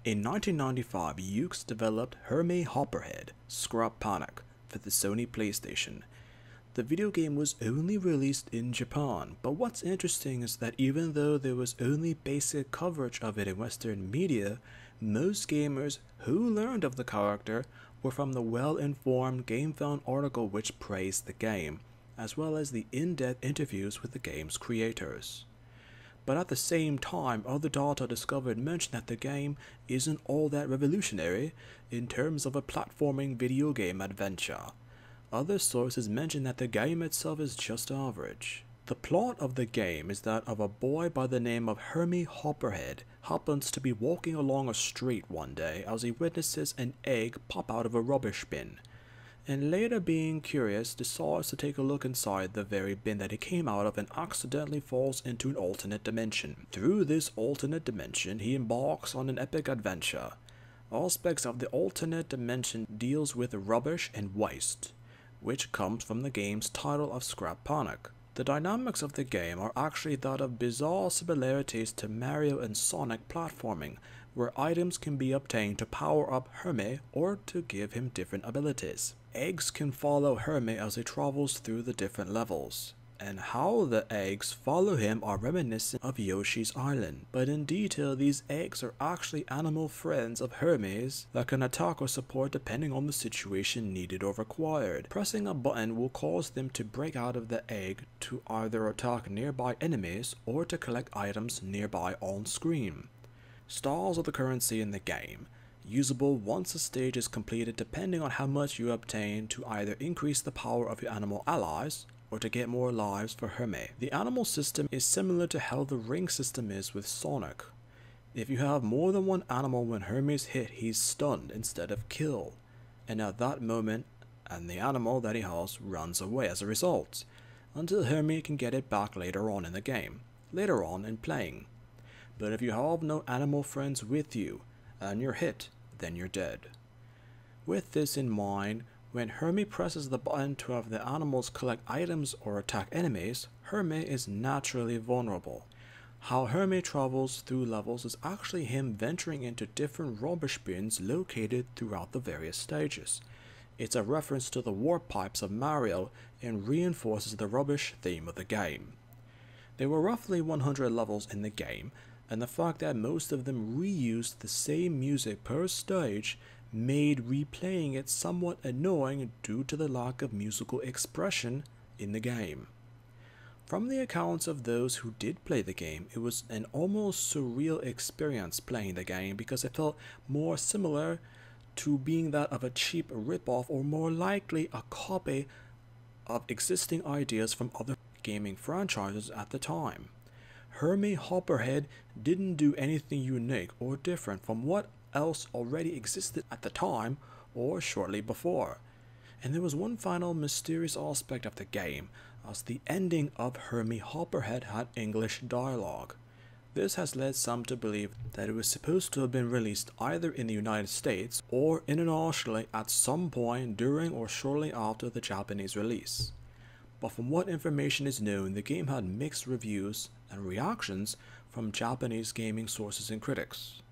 In 1995, Ukes developed Hermie Hopperhead, Scrap Panic, for the Sony PlayStation. The video game was only released in Japan, but what's interesting is that even though there was only basic coverage of it in Western media, most gamers who learned of the character were from the well-informed GameFound article which praised the game, as well as the in-depth interviews with the game's creators. But at the same time, other data discovered mention that the game isn't all that revolutionary in terms of a platforming video game adventure. Other sources mention that the game itself is just average. The plot of the game is that of a boy by the name of Hermie Hopperhead happens to be walking along a street one day as he witnesses an egg pop out of a rubbish bin, and later being curious decides to take a look inside the very bin that he came out of and accidentally falls into an alternate dimension. Through this alternate dimension, he embarks on an epic adventure. Aspects of the alternate dimension deals with rubbish and waste, which comes from the game's title of Scrap Panic. The dynamics of the game are actually that of bizarre similarities to Mario and Sonic platforming, where items can be obtained to power up Hermie or to give him different abilities. Eggs can follow Hermie as he travels through the different levels, and how the eggs follow him are reminiscent of Yoshi's Island, but in detail these eggs are actually animal friends of Hermes that can attack or support depending on the situation needed or required. Pressing a button will cause them to break out of the egg to either attack nearby enemies or to collect items nearby on screen. Stars are the currency in the game, usable once a stage is completed depending on how much you obtain to either increase the power of your animal allies or to get more lives for Hermie. The animal system is similar to how the ring system is with Sonic. If you have more than one animal when Hermie's hit, he's stunned instead of killed, and at that moment the animal that he has runs away as a result, until Hermie can get it back later on in the game, later on in playing. But if you have no animal friends with you and you're hit, then you're dead. With this in mind, when Hermie presses the button to have the animals collect items or attack enemies, Hermie is naturally vulnerable. How Hermie travels through levels is actually him venturing into different rubbish bins located throughout the various stages. It's a reference to the warp pipes of Mario and reinforces the rubbish theme of the game. There were roughly 100 levels in the game, and the fact that most of them reused the same music per stage made replaying it somewhat annoying due to the lack of musical expression in the game. From the accounts of those who did play the game, it was an almost surreal experience playing the game because it felt more similar to being that of a cheap ripoff or more likely a copy of existing ideas from other gaming franchises at the time. Hermie Hopperhead didn't do anything unique or different from what else already existed at the time or shortly before. And there was one final mysterious aspect of the game, as the ending of Hermie Hopperhead had English dialogue. This has led some to believe that it was supposed to have been released either in the United States or internationally at some point during or shortly after the Japanese release. But from what information is known, the game had mixed reviews and reactions from Japanese gaming sources and critics.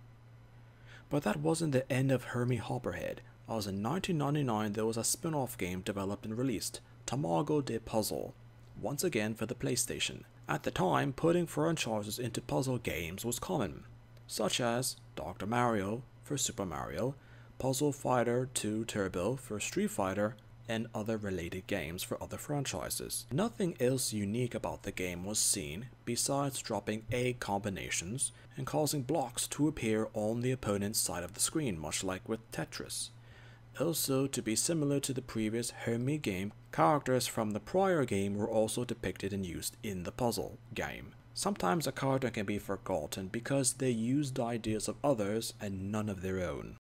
But that wasn't the end of Hermie Hopperhead, as in 1999 there was a spin-off game developed and released, Tamago Di Puzzle, once again for the PlayStation. At the time, putting franchises into puzzle games was common, such as Dr. Mario for Super Mario, Puzzle Fighter 2 Turbo for Street Fighter, and other related games for other franchises. Nothing else unique about the game was seen besides dropping egg combinations and causing blocks to appear on the opponent's side of the screen, much like with Tetris. Also, to be similar to the previous Hermie game, characters from the prior game were also depicted and used in the puzzle game. Sometimes a character can be forgotten because they used ideas of others and none of their own.